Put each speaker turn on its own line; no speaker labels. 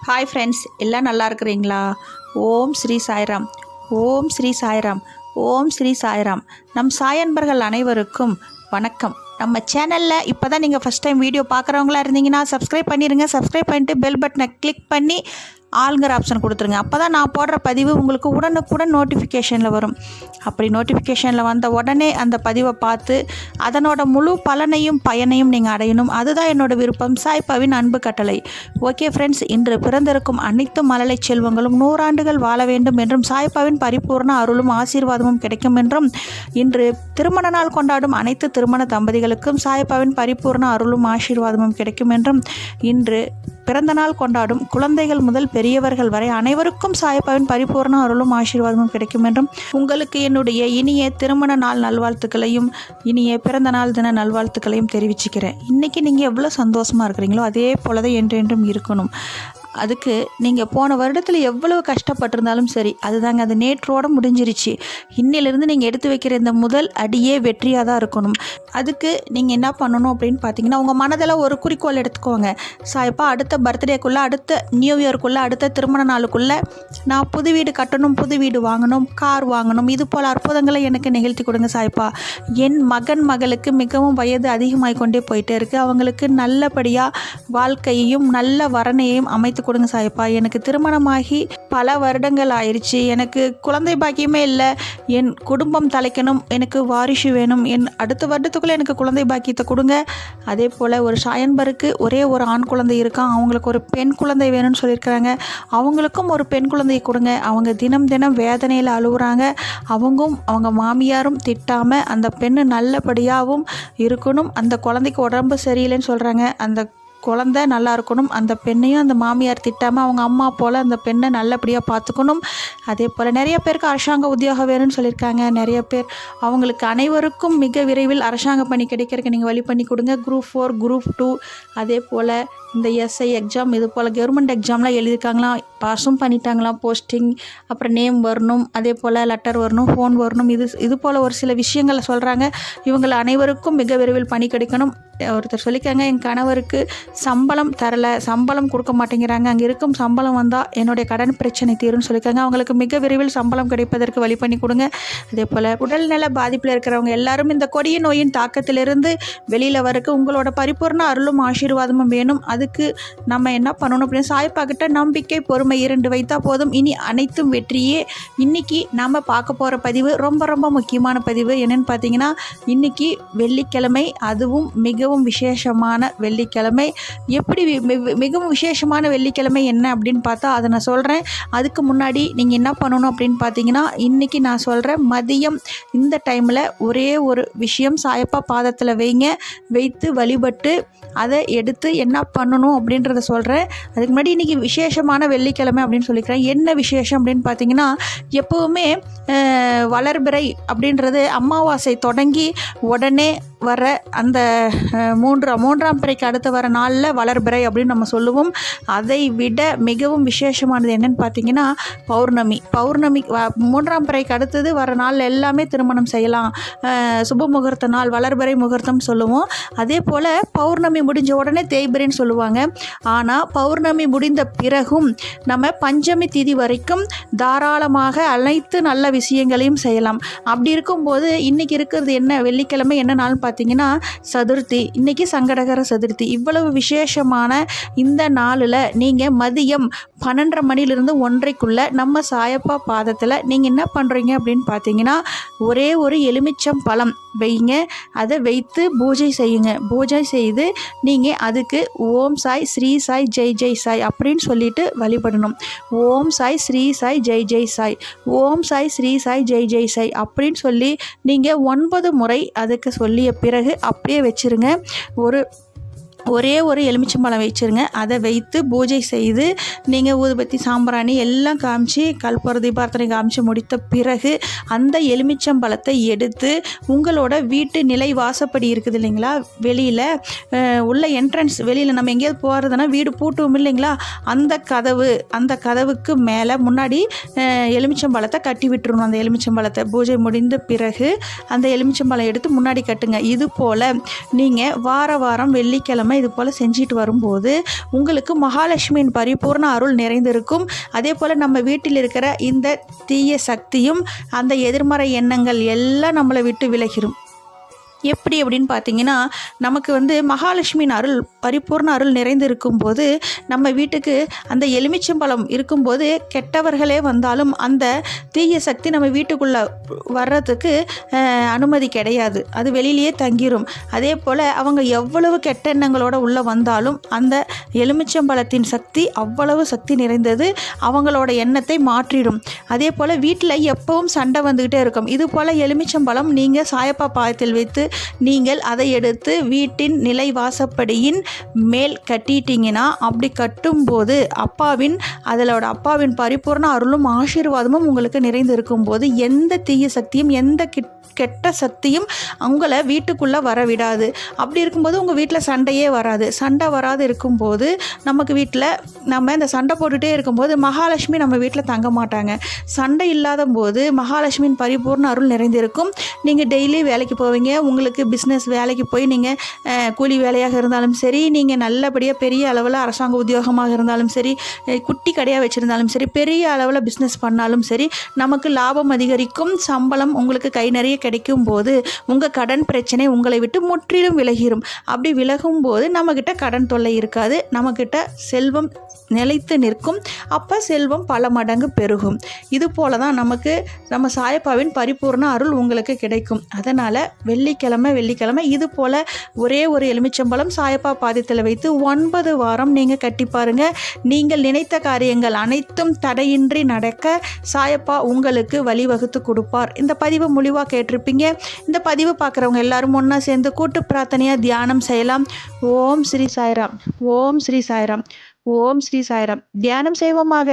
Hi friends, எல்லாம் நல்லா இருக்கிறீங்களா? ஓம் ஸ்ரீ சாய்ராம், ஓம் ஸ்ரீ சாய்ராம், ஓம் ஸ்ரீ சாய்ராம். நம் சாயன்பர்கள் அனைவருக்கும் வணக்கம். நம்ம சேனலில் இப்போ தான் நீங்கள் ஃபஸ்ட் டைம் வீடியோ பார்க்குறவங்களா இருந்தீங்கன்னா சப்ஸ்கிரைப் பண்ணிடுங்க. சப்ஸ்கிரைப் பண்ணிட்டு பெல் பட்டனை கிளிக் பண்ணி ஆளுங்கிற ஆப்ஷன் கொடுத்துருங்க. அப்போ தான் நான் போடுற பதிவு உங்களுக்கு உடனுக்குடன் நோட்டிஃபிகேஷனில் வரும். அப்படி நோட்டிஃபிகேஷனில் வந்த உடனே அந்த பதிவை பார்த்து அதனோட முழு பலனையும் பயனையும் நீங்கள் அடையணும். அதுதான் என்னோடய விருப்பம். சாய்பாவின் அன்பு கட்டளை. ஓகே ஃப்ரெண்ட்ஸ், இன்று பிறந்திருக்கும் அனைத்து மழலை செல்வங்களும் 100 ஆண்டுகள் வாழ வேண்டும் என்றும் சாய்பாவின் பரிபூர்ண அருளும் ஆசீர்வாதமும் கிடைக்கும் என்றும், இன்று திருமண நாள் கொண்டாடும் அனைத்து திருமண தம்பதிகளுக்கும் சாய்பாவின் பரிபூர்ண அருளும் ஆசீர்வாதமும் கிடைக்கும் என்றும், இன்று பிறந்த நாள் கொண்டாடும் குழந்தைகள் முதல் பெரியவர்கள் வரை அனைவருக்கும் சாய்பாவின் பரிபூர்ண அருளும் ஆசீர்வாதமும் கிடைக்கும் என்றும், உங்களுக்கு என்னுடைய இனிய திருமண நாள் நல்வாழ்த்துக்களையும் இனிய பிறந்த நாள் தின நல்வாழ்த்துக்களையும் தெரிவிச்சுக்கிறேன். இன்றைக்கி நீங்கள் எவ்வளோ சந்தோஷமாக இருக்கிறீங்களோ அதே போல தான் என்றென்றும் இருக்கணும். அதுக்கு நீங்கள் போன வருடத்தில் எவ்வளவு கஷ்டப்பட்டிருந்தாலும் சரி, அதுதாங்க, அது நேற்றோடு முடிஞ்சிருச்சு. இன்னிலிருந்து நீங்கள் எடுத்து வைக்கிற இந்த முதல் அடியே வெற்றியாக தான் இருக்கணும். அதுக்கு நீங்கள் என்ன பண்ணணும் அப்படின்னு பார்த்தீங்கன்னா, உங்கள் மனதில் ஒரு குறிக்கோள் எடுத்துக்கோங்க. சாய்ப்பா, அடுத்த பர்த்டேக்குள்ளே, அடுத்த நியூ இயர்க்குள்ளே, அடுத்த திருமண நாளுக்குள்ளே நான் புது வீடு கட்டணும், புது வீடு வாங்கணும், கார் வாங்கணும், இது போல் அற்புதங்களை எனக்கு நிகழ்த்தி கொடுங்க சாய்ப்பா. என் மகளுக்கு மிகவும் வயது அதிகமாகிக் கொண்டே போயிட்டே இருக்குது. அவங்களுக்கு நல்லபடியாக வாழ்க்கையையும் நல்ல வரனையையும் அமைத்து கொடுங்க சாய்ப்பா. எனக்கு திருமணமாகி பல வருடங்கள் ஆயிடுச்சு. எனக்கு குழந்தை பாக்கியமே இல்லை. என் குடும்பம் தலைக்கணும், எனக்கு வாரிசு வேணும். என் அடுத்த வருடத்துக்குள்ளே எனக்கு குழந்தை பாக்கியத்தை கொடுங்க. அதே போல் ஒரு சாயன்பருக்கு ஒரே ஒரு ஆண் குழந்தை இருக்கான், அவங்களுக்கு ஒரு பெண் குழந்தை வேணும்னு சொல்லியிருக்கிறாங்க. அவங்களுக்கும் ஒரு பெண் குழந்தையை கொடுங்க. அவங்க தினம் தினம் வேதனையில் அழுகுறாங்க. அவங்க மாமியாரும் திட்டாமல் அந்த பெண்ணு நல்லபடியாகவும் இருக்கணும். அந்த குழந்தைக்கு உடம்பு சரியில்லைன்னு சொல்கிறாங்க. அந்த குழந்தை நல்லா இருக்கணும். அந்த பெண்ணையும் அந்த மாமியார் திட்டாமல் அவங்க அம்மா போல் அந்த பெண்ணை நல்லபடியாக பார்த்துக்கணும். அதே போல் நிறைய பேருக்கு அரசாங்க உத்தியோகம் வேணும்னு சொல்லியிருக்காங்க. நிறைய பேர் அவங்களுக்கு அனைவருக்கும் மிக விரைவில் அரசாங்க பணி கிடைக்கிறதுக்கு நீங்கள் வழி பண்ணி கொடுங்க. குரூப் 4, குரூப் 2, அதே போல் இந்த எஸ்ஐ எக்ஸாம், இது போல் கவர்மெண்ட் எக்ஸாம்லாம் எழுதியிருக்காங்களாம், பாஸும் பண்ணிட்டாங்களாம். போஸ்டிங், அப்புறம் நேம் வரணும், அதே போல் லெட்டர் வரணும், ஃபோன் வரணும், இது போல் ஒரு சில விஷயங்களை சொல்கிறாங்க. இவங்களை அனைவருக்கும் மிக விரைவில் பணி கிடைக்கணும். ஒருத்தர் சொல்லிக்காங்க, என் கணவருக்கு சம்பளம் தரலை, சம்பளம் கொடுக்க மாட்டேங்கிறாங்க, அங்கே இருக்கும் சம்பளம் வந்தால் என்னுடைய கடன் பிரச்சனை தீரும்னு சொல்லியிருக்காங்க. அவங்களுக்கு மிக விரைவில் சம்பளம் கிடைப்பதற்கு வழி பண்ணி கொடுங்க. அதே போல் உடல்நல பாதிப்பில் இருக்கிறவங்க எல்லாரும் இந்த கொடிய நோயின் தாக்கத்திலிருந்து வெளியில் வரக்கு உங்களோட பரிபூர்ண அருளும் ஆசீர்வாதமும் வேணும். அதுக்கு நம்ம என்ன பண்ணணும் அப்படின்னு, சாய்ப்பாக்கிட்ட நம்பிக்கை, பொறுமை 2 வைத்தா போதும். இனி அனைத்தும் வெற்றியே. இன்றைக்கி நாம் பார்க்க போகிற பதிவு ரொம்ப ரொம்ப முக்கியமான பதிவு. என்னென்னு பார்த்தீங்கன்னா, இன்றைக்கி வெள்ளிக்கிழமை, அதுவும் மிகவும் விசேஷமான வெள்ளிக்கிழமை. எப்படி மிகவும் விசேஷமான வெள்ளிக்கிழமை என்ன அப்படின்னு பார்த்தா அதை நான் சொல்கிறேன். அதுக்கு முன்னாடி நீங்கள் என்ன பண்ணணும் அப்படின்னு பார்த்தீங்கன்னா, இன்றைக்கி நான் சொல்கிறேன், மதியம் இந்த டைமில் ஒரே ஒரு விஷயம் சாயப்பா பாதத்தில் வைத்து வழிபட்டு அதை எடுத்து என்ன பண்ணணும் அப்படின்றத சொல்கிறேன். அதுக்கு முன்னாடி இன்றைக்கி விசேஷமான வெள்ளிக்கிழமை அப்படின்னு சொல்லிக்கிறேன். என்ன விசேஷம் அப்படின்னு பார்த்தீங்கன்னா, எப்போவுமே வளர்பிறை அப்படின்றது அமாவாசை தொடங்கி உடனே வர அந்த மூன்றாம் பிறைக்கு அடுத்து வர நாளில் வளர்பிறை அப்படின்னு நம்ம சொல்லுவோம். அதை விட மிகவும் விசேஷமானது என்னென்னு பார்த்தீங்கன்னா, பௌர்ணமி. 3ஆம் பிறைக்கு அடுத்தது வர நாள் எல்லாமே திருமணம் செய்யலாம். சுப முகூர்த்த நாள் வளர்பிறை முகூர்த்தம் சொல்லுவோம். அதே போல் பௌர்ணமி முடிஞ்ச உடனே தேய்பிரைன்னு சொல்லுவாங்க. ஆனால் பௌர்ணமி முடிந்த பிறகும் நம்ம பஞ்சமி திதி வரைக்கும் தாராளமாக அனைத்து நல்ல விஷயங்களையும் செய்யலாம். அப்படி இருக்கும்போது இன்றைக்கி இருக்கிறது என்ன வெள்ளிக்கிழமை என்ன நாள்னு பார்த்தீங்கன்னா, சதுர்த்தி. இன்றைக்கி சங்கடகர சதுர்த்தி. இவ்வளவு விசேஷமான இந்த நாளில் நீங்கள் மதியம் 12:30 மணிலிருந்து 1:00க்குள்ளே நம்ம சாயப்பா பாதத்தில் நீங்கள் என்ன பண்ணுறீங்க அப்படின்னு பார்த்தீங்கன்னா, ஒரே ஒரு எலுமிச்சம் பழம் வைங்க. அதை வைத்து பூஜை செய்யுங்க. பூஜை செய்து நீங்கள் அதுக்கு ஓம் சாய் ஸ்ரீ சாய் ஜெய் ஜெய் சாய் அப்படின்னு சொல்லிட்டு வழிபடணும். ஓம் சாய் ஸ்ரீ சாய் ஜெய் ஜெய் சாய், ஓம் சாய் ஸ்ரீ சாய் ஜெய் ஜெய் சாய் அப்படின்னு சொல்லி நீங்கள் 9 முறை அதுக்கு சொல்லிய பிறகு அப்படியே வச்சுருங்க. ஒரே ஒரு எலுமிச்சம்பழம் வச்சுருங்க. அதை வைத்து பூஜை செய்து நீங்கள் ஊதுபத்தி, சாம்பிராணி எல்லாம் காமிச்சு, கற்பூர தீபார்த்தனை காமிச்சு முடித்த பிறகு அந்த எலுமிச்சம்பழத்தை எடுத்து உங்களோட வீட்டு நிலை வாசப்படி இருக்குது இல்லைங்களா, வெளியில் உள்ள என்ட்ரன்ஸ், வெளியில் நம்ம எங்கேயாவது போகிறதுனா வீடு பூட்டுவோம் இல்லைங்களா, அந்த கதவுக்கு மேலே முன்னாடி எலுமிச்சம்பழத்தை கட்டி விட்டுருணும். அந்த எலுமிச்சம்பழத்தை பூஜை முடிந்த பிறகு அந்த எலுமிச்சம்பழம் எடுத்து முன்னாடி கட்டுங்க. இது போல் நீங்கள் வாரம் வெள்ளிக்கிழமை வெள்ளிக்கிழமை இது போல் செஞ்சுட்டு வரும்போது உங்களுக்கு மகாலட்சுமியின் பரிபூர்ண அருள் நிறைந்திருக்கும். அதே போல் நம்ம வீட்டில் இருக்கிற இந்த தீய சக்தியும் அந்த எதிர்மறை எண்ணங்கள் எல்லாம் நம்மளை விட்டு விலகிரும். எப்படி அப்படின்னு பார்த்தீங்கன்னா, நமக்கு மகாலட்சுமியின் அருள் பரிபூர்ண அருள் நிறைந்து இருக்கும்போது நம்ம வீட்டுக்கு அந்த எலுமிச்சம்பழம் இருக்கும்போது கெட்டவர்களே வந்தாலும் அந்த தீய சக்தி நம்ம வீட்டுக்குள்ளே வர்றதுக்கு அனுமதி கிடையாது. அது வெளியிலேயே தங்கிரும். அதே போல் அவங்க எவ்வளவு கெட்ட எண்ணங்களோடு உள்ளே வந்தாலும் அந்த எலுமிச்சம்பழத்தின் சக்தி அவ்வளவு சக்தி நிறைந்தது, அவங்களோட எண்ணத்தை மாற்றிடும். அதே போல் வீட்டில் எப்பவும் சண்டை வந்துக்கிட்டே இருக்கும். இது போல் எலுமிச்சம்பழம் நீங்கள் சாயப்பா பாயத்தில் வைத்து நீங்கள் அதை எடுத்து வீட்டின் நிலை வாசப்படியின் மேல் கட்டிட்டீங்கன்னா, அப்படி கட்டும்போது அப்பாவின் பரிபூர்ண அருளும் ஆசீர்வாதமும் உங்களுக்கு நிறைந்து இருக்கும்போது எந்த தீய சக்தியும் எந்த கெட்ட சக்தியும் உங்களை வீட்டுக்குள்ளே வர விடாது. அப்படி இருக்கும்போது உங்கள் வீட்டில் சண்டையே வராது. சண்டை வராது இருக்கும்போது நமக்கு வீட்டில் நம்ம இந்த சண்டை போட்டுகிட்டே இருக்கும்போது மகாலட்சுமி நம்ம வீட்டில் தங்க மாட்டாங்க. சண்டை இல்லாத போது மகாலட்சுமியின் பரிபூர்ண அருள் நிறைந்திருக்கும். நீங்கள் டெய்லி வேலைக்கு போவீங்க. உங்களுக்கு பிஸ்னஸ் வேலைக்கு போய் நீங்கள் கூலி வேலையாக இருந்தாலும் சரி, நீங்கள் நல்லபடியாக பெரிய அளவில் அரசாங்க உத்தியோகமாக இருந்தாலும் சரி, குட்டி கடையாக வச்சுருந்தாலும் சரி, பெரிய அளவில் பிஸ்னஸ் பண்ணாலும் சரி, நமக்கு லாபம் அதிகரிக்கும். சம்பளம் உங்களுக்கு கை நிறைய கிடைக்கும் போது உங்கள் கடன் பிரச்சனை உங்களை விட்டு முற்றிலும் விலகிரும். அப்படி விலகும் போது நம்மக்கிட்ட கடன் தொல்லை இருக்காது. நம்மக்கிட்ட செல்வம் நிலைத்து நிற்கும். அப்போ செல்வம் பல மடங்கு பெருகும். இது போல தான் நமக்கு நம்ம சாயப்பாவின் பரிபூர்ண அருள் உங்களுக்கு கிடைக்கும். அதனால் வெள்ளிக்கிழமை இது போல் ஒரே ஒரு எலுமிச்சம்பழம் சாயப்பா பாதத்தில் வைத்து 9 வாரம் நீங்கள் கட்டி பாருங்கள். நீங்கள் நினைத்த காரியங்கள் அனைத்தும் தடையின்றி நடக்க சாயப்பா உங்களுக்கு வழிவகுத்து கொடுப்பார். இந்த பதிவை முழுவாக கேட்டிருப்பீங்க. இந்த பதிவு பார்க்குறவங்க எல்லாரும் ஒன்றா சேர்ந்து கூட்டு பிரார்த்தனையாக தியானம் செய்யலாம். ஓம் ஸ்ரீ சாய்ராம், ஓம் ஸ்ரீ சாய்ராம், ஓம் ஸ்ரீ சாய்ராம். தியானம் செய்வோமாக.